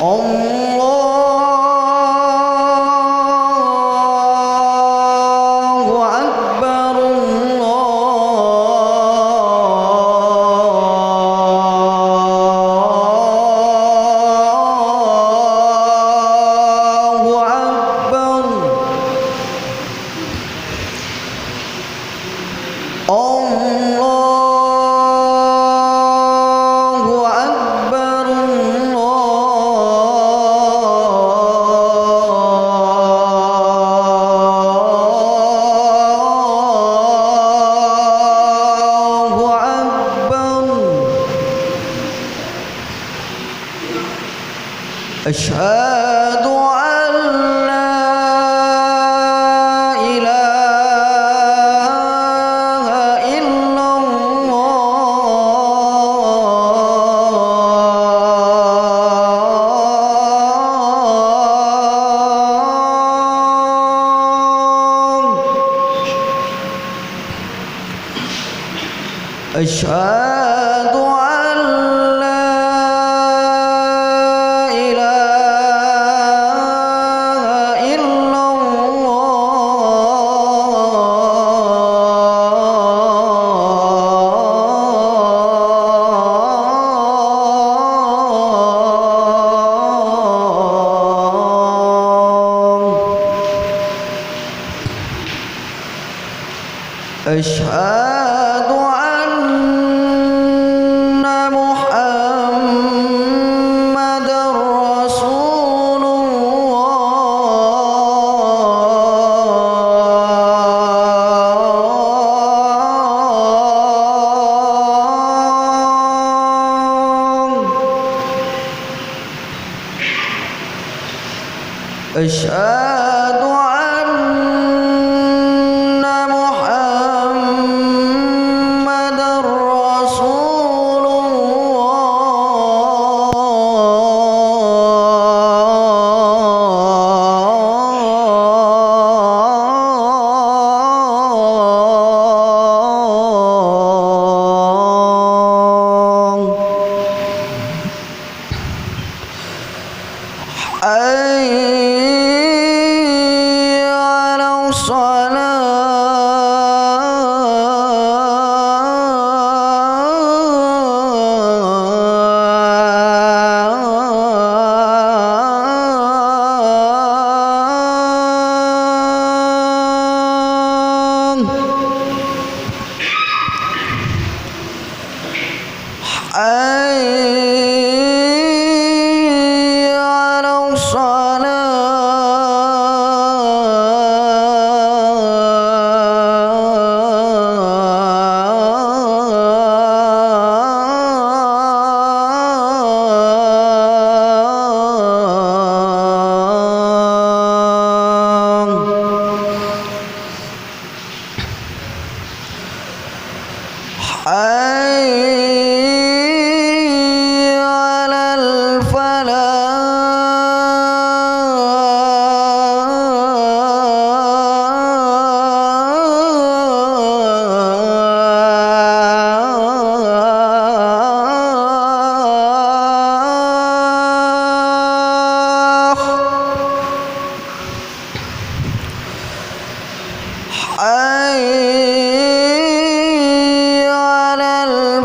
Allahu Akbar, Allahu Akbar, Allahu Akbar, Allahu Akbar. Asyhadu an la ilaha illallah. Asyhadu an la ilaha illallah. Asyhadu anna Muhammadar Rasulullah. Asyhadu anna Muhammadar Rasulullah. Hayya 'alas salah. Hayya 'alas Hayya 'alal falah. Hayya 'alal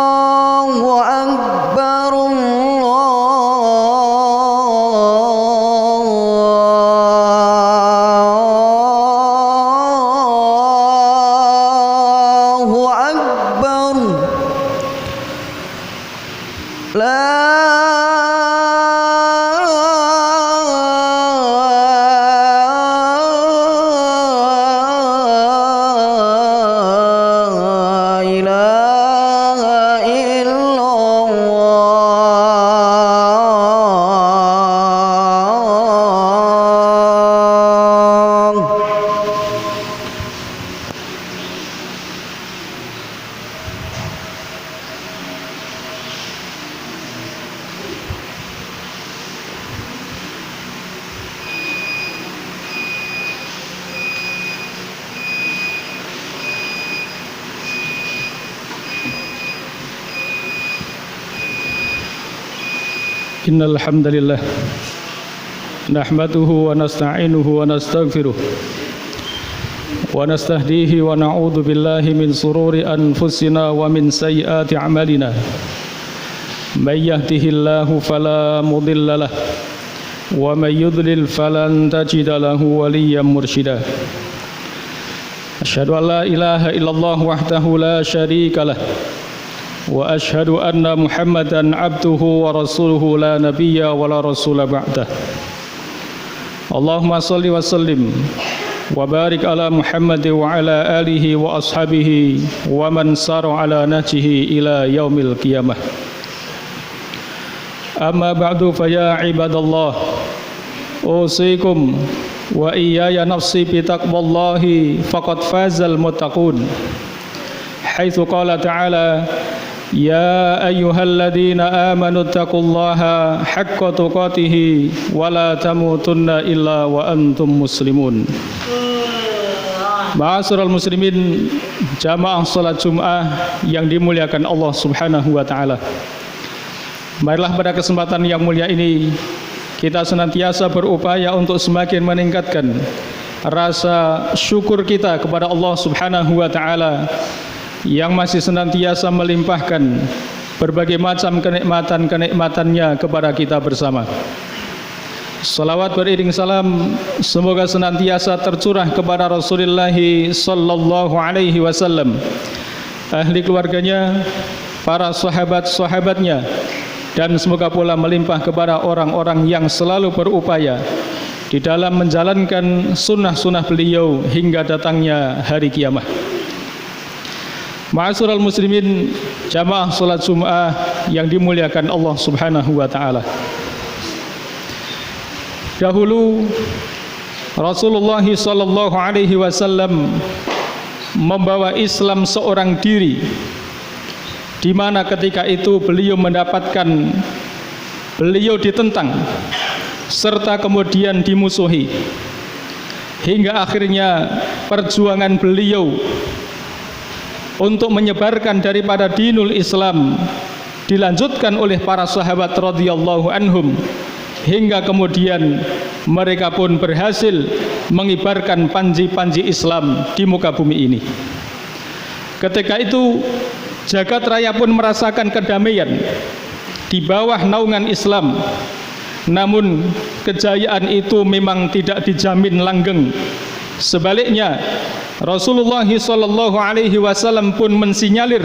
Allahu Akbar, Allahu Akbar. La Innal hamdalillah nahmaduhu wa nasta'inuhu wa nastaghfiruh wa nastahdihi wa na'udzu billahi min sururi anfusina wa min sayyiati a'malina. May yahdihillahu fala mudilla lahu wa may yudlil falan tajida lahu waliyyan mursyida. Asyhadu an la ilaha illallah wahdahu la syarika lah wa asyhadu anna Muhammadan abduhu wa rasuluhu la nabiyya wa la rasula ba'dah. Allahumma salli wa sallim wa barik ala Muhammad wa ala alihi wa ashabihi wa man sara ala nahjihi ila yaumil qiyamah. Amma ba'du fa ya ibadallah, usikum wa iyaya nafsi bi taqwallahi faqad fazal muttaqun. Haitsu qala ta'ala ya ayyuhalladzina amanu taqullaha haqqa tuqatih wa la tamutunna illa wa antum muslimun. Ma'asyiral muslimin, jamaah salat Jumat yang dimuliakan Allah Subhanahu wa taala. Marilah pada kesempatan yang mulia ini kita senantiasa berupaya untuk semakin meningkatkan rasa syukur kita kepada Allah Subhanahu wa taala yang masih senantiasa melimpahkan berbagai macam kenikmatan-kenikmatannya kepada kita bersama. Salawat beriring salam semoga senantiasa tercurah kepada Rasulullah sallallahu alaihi wasallam, ahli keluarganya, para sahabat-sahabatnya, dan semoga pula melimpah kepada orang-orang yang selalu berupaya di dalam menjalankan sunnah-sunnah beliau hingga datangnya hari kiamat. Ma'asyiral muslimin, jamaah salat Jumat yang dimuliakan Allah Subhanahu wa taala. Dahulu Rasulullah sallallahu alaihi wasallam membawa Islam seorang diri, di mana ketika itu beliau ditentang serta kemudian dimusuhi, hingga akhirnya perjuangan beliau untuk menyebarkan daripada dinul Islam dilanjutkan oleh para sahabat radhiyallahu anhum, hingga kemudian mereka pun berhasil mengibarkan panji-panji Islam di muka bumi ini. Ketika itu jagat raya pun merasakan kedamaian di bawah naungan Islam. Namun kejayaan itu memang tidak dijamin langgeng. Sebaliknya Rasulullah sallallahu alaihi wasallam pun mensinyalir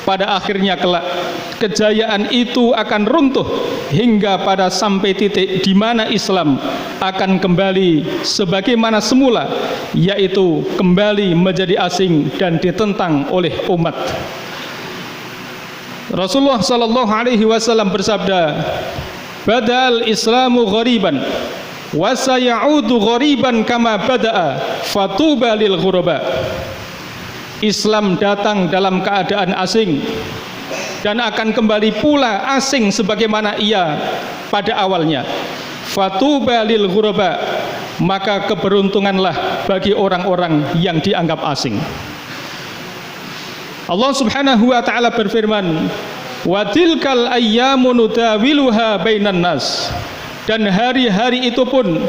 pada akhirnya kelak kejayaan itu akan runtuh hingga pada sampai titik di mana Islam akan kembali sebagaimana semula, yaitu kembali menjadi asing dan ditentang oleh umat. Rasulullah sallallahu alaihi wasallam bersabda, "Badal Islamu ghariban wa sayaudu ghariban kama bada'a fatuba lil ghuraba." Islam datang dalam keadaan asing dan akan kembali pula asing sebagaimana ia pada awalnya. Fatuba lil ghuraba, maka keberuntunganlah bagi orang-orang yang dianggap asing. Allah Subhanahu wa taala berfirman, "Wa tilkal ayyamu nudawiluha bainan nas." Dan hari-hari itu pun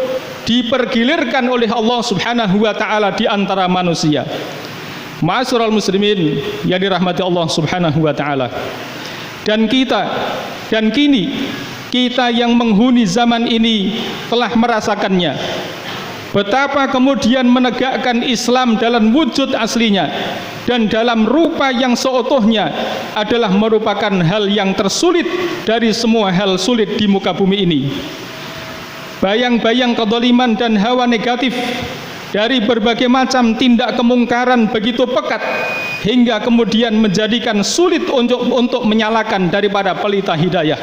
dipergilirkan oleh Allah Subhanahu wa taala di antara manusia. Ma'asyiral muslimin yang dirahmati Allah Subhanahu wa taala. Dan kini kita yang menghuni zaman ini telah merasakannya. Betapa kemudian menegakkan Islam dalam wujud aslinya dan dalam rupa yang seutuhnya adalah merupakan hal yang tersulit dari semua hal sulit di muka bumi ini. Bayang-bayang kezaliman dan hawa negatif dari berbagai macam tindak kemungkaran begitu pekat hingga kemudian menjadikan sulit untuk menyalakan daripada pelita hidayah.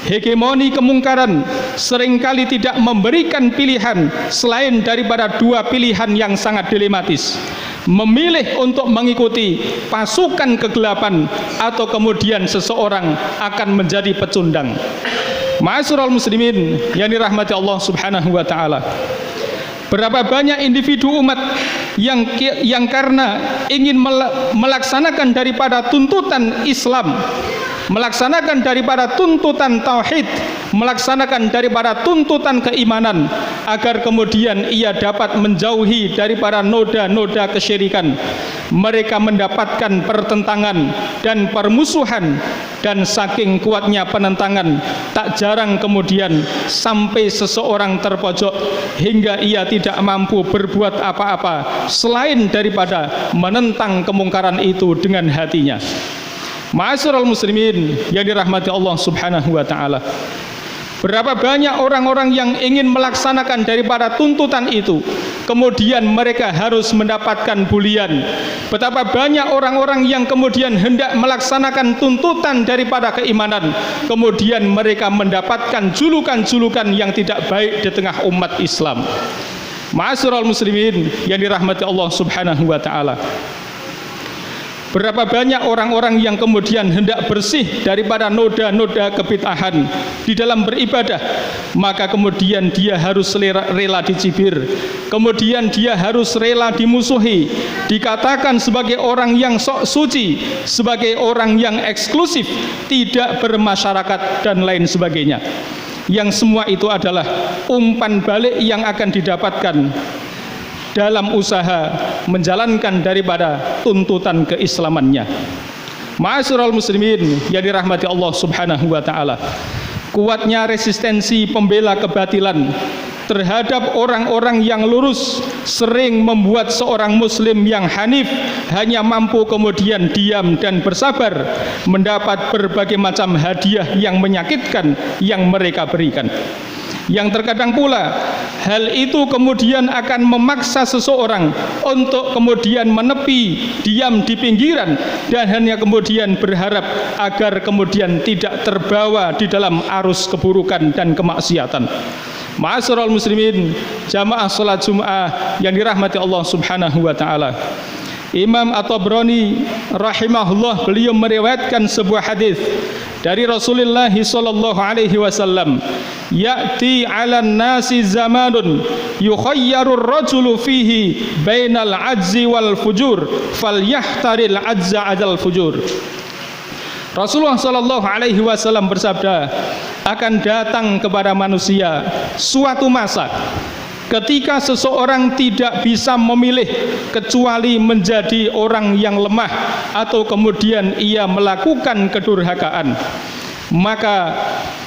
Hegemoni kemungkaran seringkali tidak memberikan pilihan selain daripada dua pilihan yang sangat dilematis: memilih untuk mengikuti pasukan kegelapan atau kemudian seseorang akan menjadi pecundang. Ma'asyiral muslimin yang dirahmati Allah Subhanahu wa taala. Berapa banyak individu umat yang karena ingin melaksanakan daripada tuntutan Islam, melaksanakan daripada tuntutan tauhid, melaksanakan daripada tuntutan keimanan, agar kemudian ia dapat menjauhi daripada noda-noda kesyirikan. Mereka mendapatkan pertentangan dan permusuhan, dan saking kuatnya penentangan, tak jarang kemudian sampai seseorang terpojok hingga ia tidak mampu berbuat apa-apa selain daripada menentang kemungkaran itu dengan hatinya. Ma'asyiral muslimin yang dirahmati Allah Subhanahu wa taala. Berapa banyak orang-orang yang ingin melaksanakan daripada tuntutan itu, kemudian mereka harus mendapatkan bulian. Betapa banyak orang-orang yang kemudian hendak melaksanakan tuntutan daripada keimanan, kemudian mereka mendapatkan julukan-julukan yang tidak baik di tengah umat Islam. Ma'asyiral muslimin yang dirahmati Allah Subhanahu wa taala. Berapa banyak orang-orang yang kemudian hendak bersih daripada noda-noda kebid'ahan di dalam beribadah, maka kemudian dia harus rela dicibir, kemudian dia harus rela dimusuhi, dikatakan sebagai orang yang sok suci, sebagai orang yang eksklusif, tidak bermasyarakat dan lain sebagainya. Yang semua itu adalah umpan balik yang akan didapatkan dalam usaha menjalankan daripada tuntutan keislamannya. Ma'asyiral muslimin yang dirahmati Allah Subhanahu wa taala. Kuatnya resistensi pembela kebatilan terhadap orang-orang yang lurus sering membuat seorang muslim yang hanif hanya mampu kemudian diam dan bersabar mendapat berbagai macam hadiah yang menyakitkan yang mereka berikan. Yang terkadang pula hal itu kemudian akan memaksa seseorang untuk kemudian menepi, diam di pinggiran, dan hanya kemudian berharap agar kemudian tidak terbawa di dalam arus keburukan dan kemaksiatan. Ma'asyiral muslimin, jamaah salat Jumat yang dirahmati Allah Subhanahu wa taala. Imam At-Tabrani rahimahullah, beliau meriwayatkan sebuah hadis dari Rasulullah sallallahu alaihi wasallam, ya'ti 'alan nasi zamanun yukhayyarur rajulu fihi bainal 'ajzi wal fujur falyahtaril 'azza 'alal fujur. Rasulullah sallallahu alaihi wasallam bersabda, akan datang kepada manusia suatu masa ketika seseorang tidak bisa memilih kecuali menjadi orang yang lemah atau kemudian ia melakukan kedurhakaan. Maka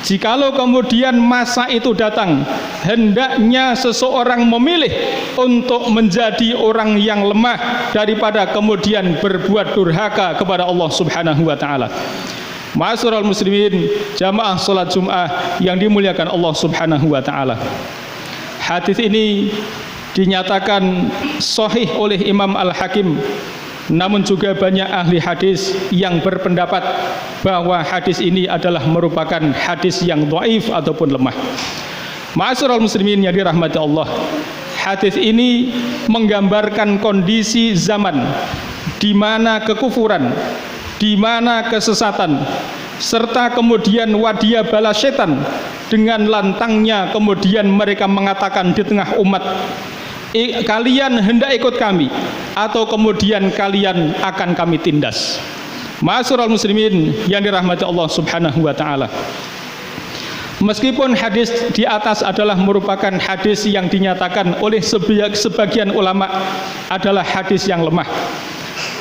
jikalau kemudian masa itu datang, hendaknya seseorang memilih untuk menjadi orang yang lemah daripada kemudian berbuat durhaka kepada Allah Subhanahu wa taala. Ma'asyiral muslimin, jamaah salat Jumat yang dimuliakan Allah Subhanahu wa taala. Hadis ini dinyatakan sahih oleh Imam Al-Hakim, namun juga banyak ahli hadis yang berpendapat bahwa hadis ini adalah merupakan hadis yang dhaif ataupun lemah. Ma'asyiral muslimin yang dirahmati Allah, hadis ini menggambarkan kondisi zaman di mana kekufuran, di mana kesesatan, serta kemudian wadia bala setan dengan lantangnya kemudian mereka mengatakan di tengah umat, kalian hendak ikut kami atau kemudian kalian akan kami tindas. Ma'asyiral muslimin yang dirahmati Allah Subhanahu wa taala. Meskipun hadis di atas adalah merupakan hadis yang dinyatakan oleh sebagian ulama adalah hadis yang lemah,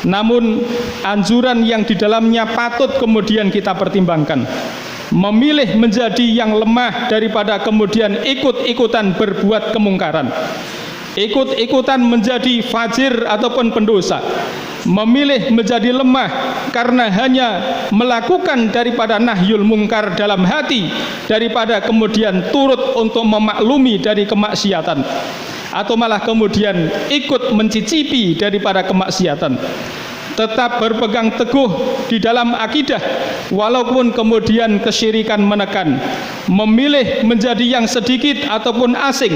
namun anjuran yang di dalamnya patut kemudian kita pertimbangkan. Memilih menjadi yang lemah daripada kemudian ikut-ikutan berbuat kemungkaran, ikut-ikutan menjadi fajir ataupun pendosa, memilih menjadi lemah karena hanya melakukan daripada nahyul mungkar dalam hati, daripada kemudian turut untuk memaklumi dari kemaksiatan, atau malah kemudian ikut mencicipi daripada kemaksiatan. Tetap berpegang teguh di dalam akidah walaupun kemudian kesyirikan menekan, memilih menjadi yang sedikit ataupun asing,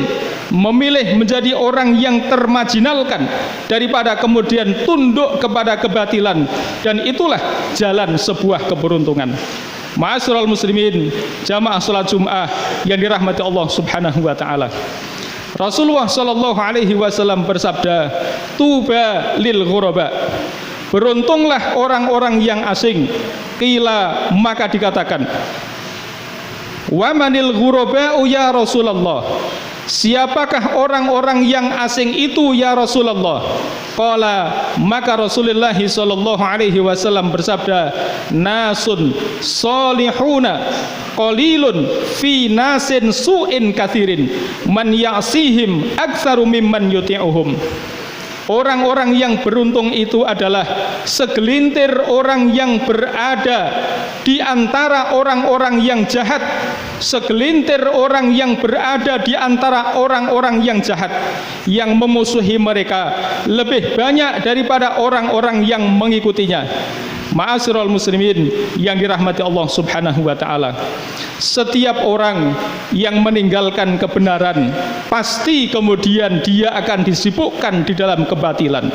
memilih menjadi orang yang termarginalkan daripada kemudian tunduk kepada kebatilan, dan itulah jalan sebuah keberuntungan. Ma'asyiral muslimin, jamaah salat Jumat yang dirahmati Allah Subhanahu wa taala. Rasulullah sallallahu alaihi wasallam bersabda, tuba lil ghuraba, beruntunglah orang-orang yang asing. Qila, maka dikatakan, Wa manil ghuraba'u ya Rasulullah? Siapakah orang-orang yang asing itu ya Rasulullah? Qala, maka Rasulullah sallallahu alaihi wasallam bersabda, nasun salihuna qalilun fi nasin su'in kathirin man ya'sihim aktsaru mimman yuti'uhum. Orang-orang yang beruntung itu adalah segelintir orang yang berada di antara orang-orang yang jahat, segelintir orang yang berada di antara orang-orang yang jahat, yang memusuhi mereka lebih banyak daripada orang-orang yang mengikutinya. Ma'asyiral muslimin yang dirahmati Allah Subhanahu wa taala. Setiap orang yang meninggalkan kebenaran pasti kemudian dia akan disibukkan di dalam kebatilan.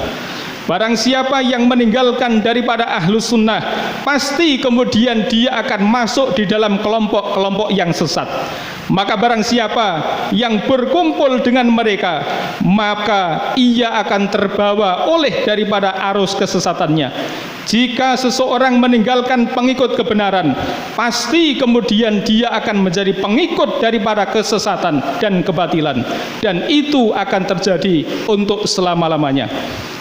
Barang siapa yang meninggalkan daripada ahlus sunnah, pasti kemudian dia akan masuk di dalam kelompok-kelompok yang sesat. Maka barang siapa yang berkumpul dengan mereka, maka ia akan terbawa oleh daripada arus kesesatannya. Jika seseorang meninggalkan pengikut kebenaran, pasti kemudian dia akan menjadi pengikut daripada kesesatan dan kebatilan, dan itu akan terjadi untuk selama-lamanya.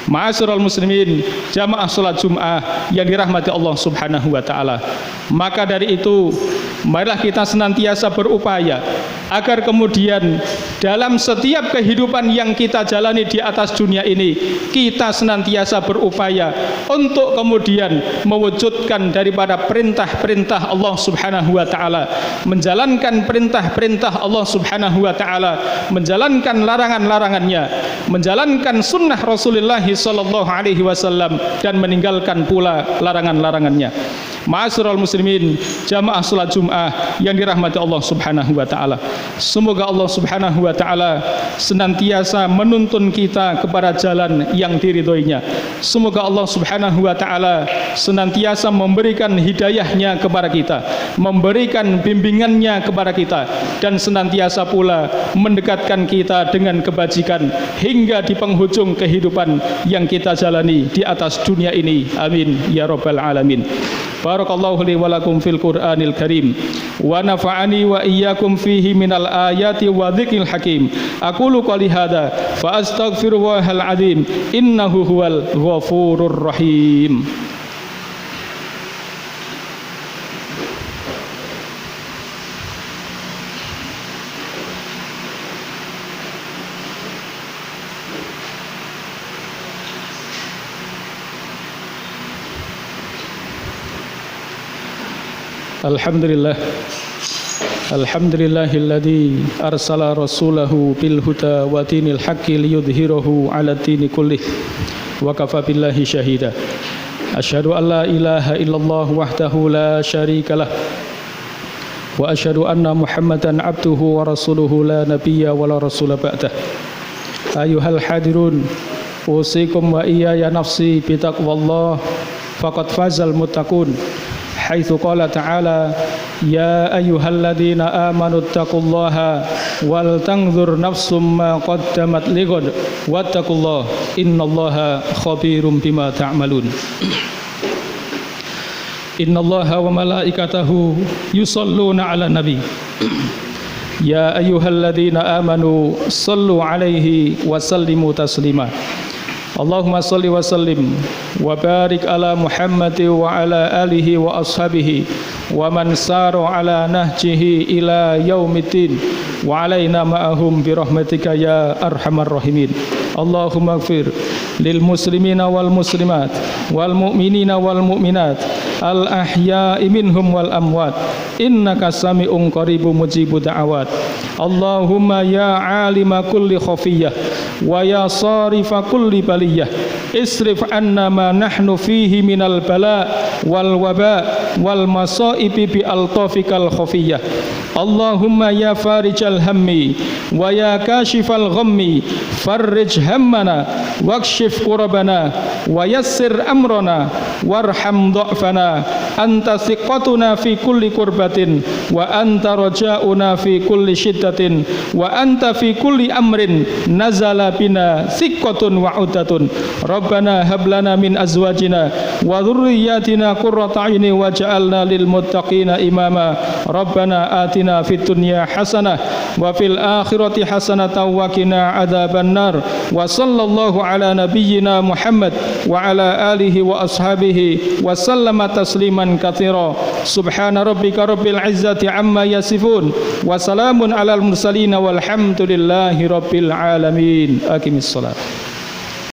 Ma'asyiral muslimin, jamaah salat Jumat yang dirahmati Allah Subhanahu wa taala. Maka dari itu, marilah kita senantiasa berupaya agar kemudian dalam setiap kehidupan yang kita jalani di atas dunia ini, kita senantiasa berupaya untuk kemudian mewujudkan daripada perintah-perintah Allah Subhanahu wa taala, menjalankan perintah-perintah Allah Subhanahu wa taala, menjalankan larangan-larangannya, menjalankan sunnah Rasulullah sallallahu alaihi wasallam, dan meninggalkan pula larangan-larangannya. Ma'asyiral muslimin, jamaah salat Jumat yang dirahmati Allah Subhanahu wa taala. Semoga Allah Subhanahu wa taala senantiasa menuntun kita kepada jalan yang diridhoinya. Semoga Allah Subhanahu wa taala senantiasa memberikan hidayahnya kepada kita, memberikan bimbingannya kepada kita, dan senantiasa pula mendekatkan kita dengan kebajikan hingga di penghujung kehidupan yang kita jalani di atas dunia ini. Amin ya rabbal alamin. Barakallahu li wa lakum fil Qur'anil Karim wa nafa'ani wa iyyakum fihi minal ayati wa dzikril hakim. Aqulu qouli hadza fa astaghfirullahal azim innahu huwal ghafurur rahim. Alhamdulillah, alhamdulillahilladzi arsala rasulahu bil huda wa dinil haqqi liyudhhirahu 'ala dini kullih wa kafa billahi syahida. Asyhadu an la ilaha illallah wahdahu la syarikalah wa asyhadu anna Muhammadan abduhu wa rasuluhu la nabiyya wa la rasula ba'dah. Ayuhal hadirun, usikum wa iyaya nafsi bitaqwallah faqad fazal muttaqun. Haitsu qala ta'ala ya ayyuhalladzina amanu taqullaha wal tanzur nafsum ma qaddamat lighad wattaqullaha innallaha khabirum bima ta'malun. Innallaha wa malaikatahu yusholluna 'alan nabi ya ayyuhalladzina amanu shallu 'alaihi wa sallimu taslima. Allahumma salli wa sallim wa barik ala Muhammad wa ala alihi wa ashabihi wa man sara ala nahjihi ila yaumiddin wa alaina ma'ahum bi rahmatika ya arhamar rahimin. Allahumma ighfir lil muslimina wal muslimat wal mu'minina wal mu'minat al ahya'i minhum wal amwat innaka sami'un qaribun mujibud da'awat. Allahumma ya alima kulli khafiyyah wa ya sarifa kulli baliyah isrif anna ma nahnu fihi minal bala wal waba wal masaibi bi altafikal khafiyyah. Allahumma ya farijal hammi wa ya kashifal ghammi farrij hammana wakshif kurabana wa yassir amrana warham dha'fana anta thiqatuna fi kulli kurbatin wa anta raja'una fi kulli shiddatin wa anta fi kulli amrin nazala bina thiqatun wa uddatun. Rabbana hab lana min azwajina wa dhurriyyatina qurrata a'yunin waj'alna lil muttaqina imama. Rabbana atina fid dunya hasanah wa fil akhirati hasanatan wa qina adzabannar. Wa sallallahu ala nabiyyina Muhammad wa ala alihi wa ashabihi wa sallama tasliman katsira. Subhana rabbika rabbil izzati amma yasifun wa salamun alal mursalin walhamdulillahi rabbil alamin. Aqimissalat.